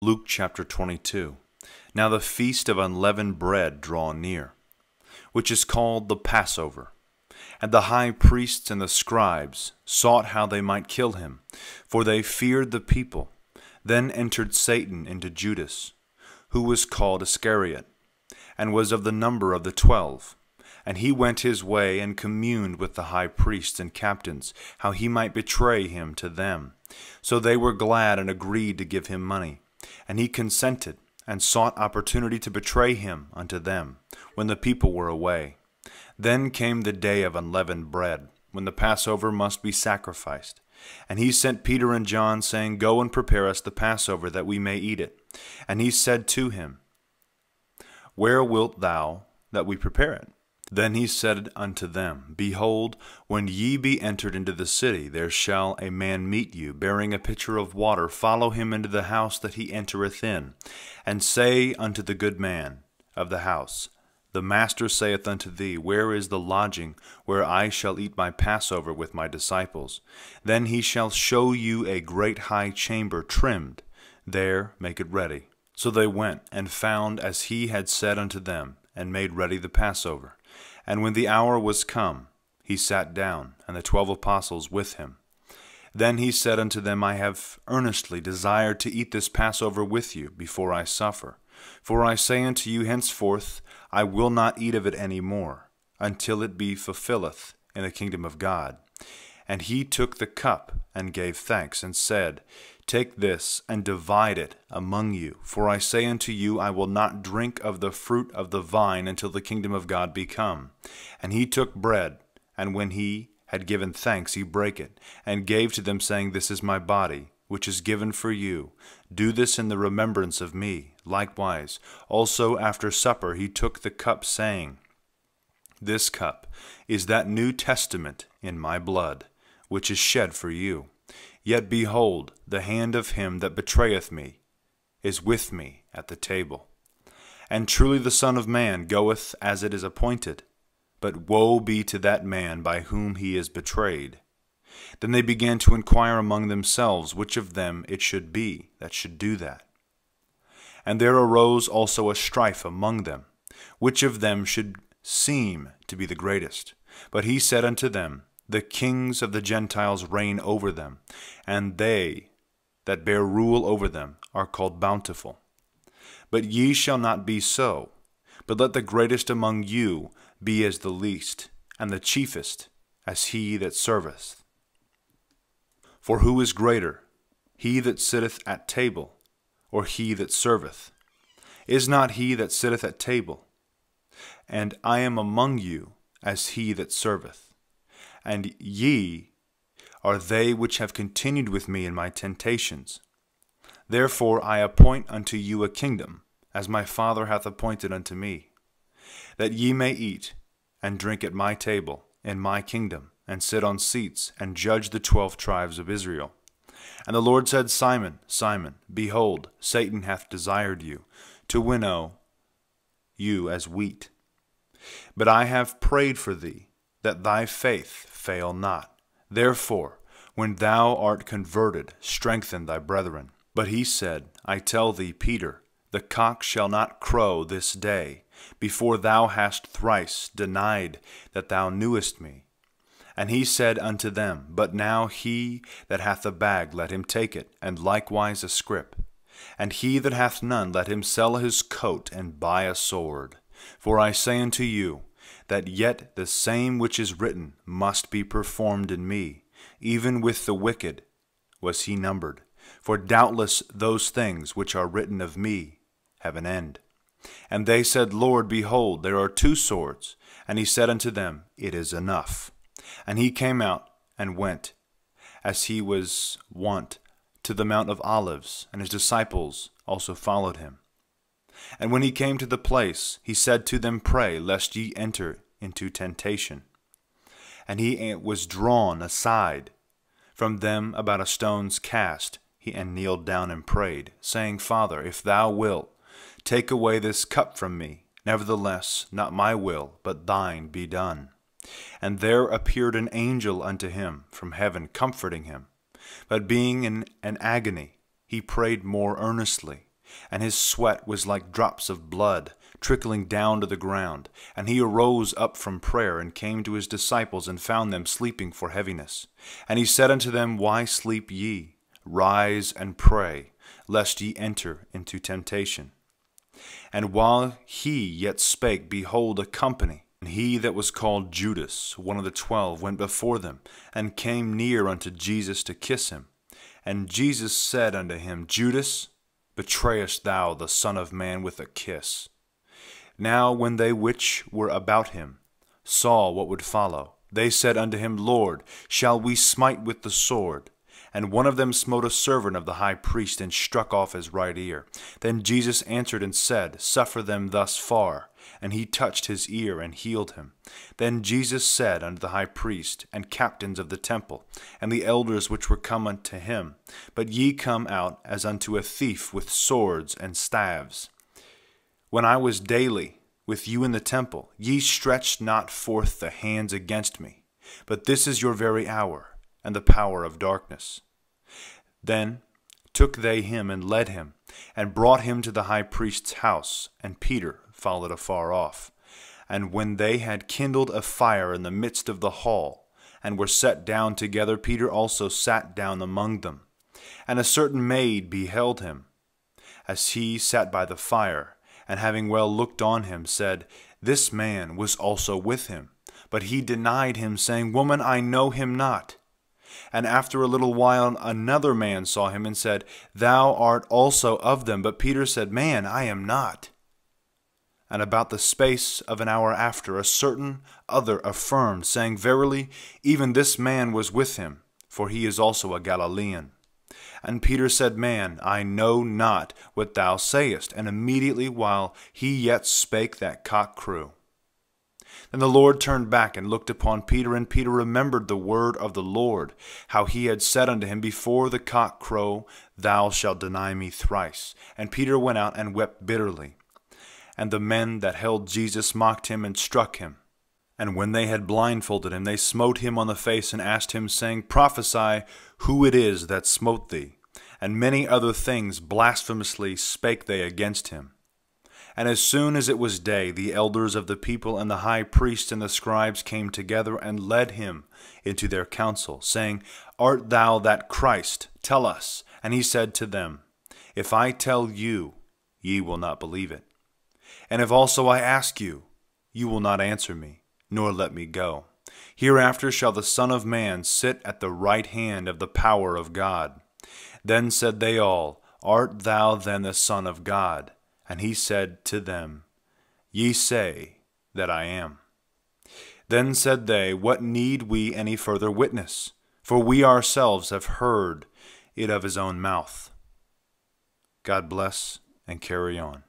Luke chapter 22. Now the feast of unleavened bread draw near, which is called the Passover. And the high priests and the scribes sought how they might kill him, for they feared the people. Then entered Satan into Judas, who was called Iscariot, and was of the number of the 12. And he went his way and communed with the high priests and captains, how he might betray him to them. So they were glad and agreed to give him money. And he consented, and sought opportunity to betray him unto them, when the people were away. Then came the day of unleavened bread, when the Passover must be sacrificed. And he sent Peter and John, saying, Go and prepare us the Passover, that we may eat it. And he said to him, Where wilt thou that we prepare it? Then he said unto them, Behold, when ye be entered into the city, there shall a man meet you, bearing a pitcher of water. Follow him into the house that he entereth in, and say unto the good man of the house, The master saith unto thee, Where is the lodging where I shall eat my Passover with my disciples? Then he shall show you a great high chamber trimmed. There make it ready. So they went, and found as he had said unto them, and made ready the Passover. And when the hour was come, he sat down, and the 12 apostles with him. Then he said unto them, I have earnestly desired to eat this Passover with you before I suffer. For I say unto you, henceforth I will not eat of it any more, until it be fulfilleth in the kingdom of God. And he took the cup, and gave thanks, and said, Take this, and divide it among you. For I say unto you, I will not drink of the fruit of the vine until the kingdom of God be come. And he took bread, and when he had given thanks, he brake it, and gave to them, saying, This is my body, which is given for you. Do this in the remembrance of me. Likewise, also after supper he took the cup, saying, This cup is that New Testament in my blood, which is shed for you. Yet behold, the hand of him that betrayeth me is with me at the table. And truly the Son of Man goeth as it is appointed, but woe be to that man by whom he is betrayed. Then they began to inquire among themselves which of them it should be that should do that. And there arose also a strife among them, which of them should seem to be the greatest. But he said unto them, The kings of the Gentiles reign over them, and they that bear rule over them are called bountiful. But ye shall not be so, but let the greatest among you be as the least, and the chiefest as he that serveth. For who is greater, he that sitteth at table, or he that serveth? Is not he that sitteth at table? And I am among you as he that serveth. And ye are they which have continued with me in my temptations. Therefore I appoint unto you a kingdom, as my Father hath appointed unto me, that ye may eat and drink at my table in my kingdom, and sit on seats, and judge the 12 tribes of Israel. And the Lord said, Simon, Simon, behold, Satan hath desired you, to winnow you as wheat. But I have prayed for thee, that thy faith fail not. Therefore, when thou art converted, strengthen thy brethren. But he said, I tell thee, Peter, the cock shall not crow this day, before thou hast thrice denied that thou knewest me. And he said unto them, But now he that hath a bag, let him take it, and likewise a scrip. And he that hath none, let him sell his coat, and buy a sword. For I say unto you, that yet the same which is written must be performed in me. Even with the wicked was he numbered. For doubtless those things which are written of me have an end. And they said, Lord, behold, there are 2 swords. And he said unto them, It is enough. And he came out and went, as he was wont, to the Mount of Olives, and his disciples also followed him. And when he came to the place, he said to them, Pray, lest ye enter into temptation. And he was drawn aside from them about a stone's cast, and kneeled down and prayed, saying, Father, if thou wilt, take away this cup from me. Nevertheless, not my will, but thine be done. And there appeared an angel unto him from heaven, comforting him. But being in an agony, he prayed more earnestly. and his sweat was like drops of blood trickling down to the ground. And he arose up from prayer, and came to his disciples, and found them sleeping for heaviness. And he said unto them, Why sleep ye? Rise and pray, lest ye enter into temptation. And while he yet spake, behold, a company, and he that was called Judas, one of the 12, went before them, and came near unto Jesus to kiss him. And Jesus said unto him, Judas, betrayest thou the Son of Man with a kiss? Now when they which were about him saw what would follow, they said unto him, Lord, shall we smite with the sword? And one of them smote a servant of the high priest, and struck off his right ear. Then Jesus answered and said, Suffer them thus far. And he touched his ear, and healed him. Then Jesus said unto the high priest, and captains of the temple, and the elders which were come unto him, But ye come out as unto a thief with swords and staves. When I was daily with you in the temple, ye stretched not forth the hands against me. But this is your very hour, and the power of darkness. Then took they him, and led him, and brought him to the high priest's house, and Peter followed afar off. And when they had kindled a fire in the midst of the hall, and were set down together, Peter also sat down among them. And a certain maid beheld him, as he sat by the fire, and having well looked on him, said, This man was also with him. But he denied him, saying, Woman, I know him not. And after a little while another man saw him, and said, Thou art also of them. But Peter said, Man, I am not. And about the space of an hour after, a certain other affirmed, saying, Verily, even this man was with him, for he is also a Galilean. And Peter said, Man, I know not what thou sayest. And immediately while he yet spake, that cock crew. Then the Lord turned back and looked upon Peter, and Peter remembered the word of the Lord, how he had said unto him, Before the cock crow, thou shalt deny me thrice. And Peter went out and wept bitterly. And the men that held Jesus mocked him and struck him. And when they had blindfolded him, they smote him on the face, and asked him, saying, Prophesy who it is that smote thee. And many other things blasphemously spake they against him. And as soon as it was day, the elders of the people and the high priests and the scribes came together, and led him into their council, saying, Art thou that Christ? Tell us. And he said to them, If I tell you, ye will not believe it. And if also I ask you, you will not answer me, nor let me go. Hereafter shall the Son of Man sit at the right hand of the power of God. Then said they all, Art thou then the Son of God? And he said to them, Ye say that I am. Then said they, What need we any further witness? For we ourselves have heard it of his own mouth. God bless and carry on.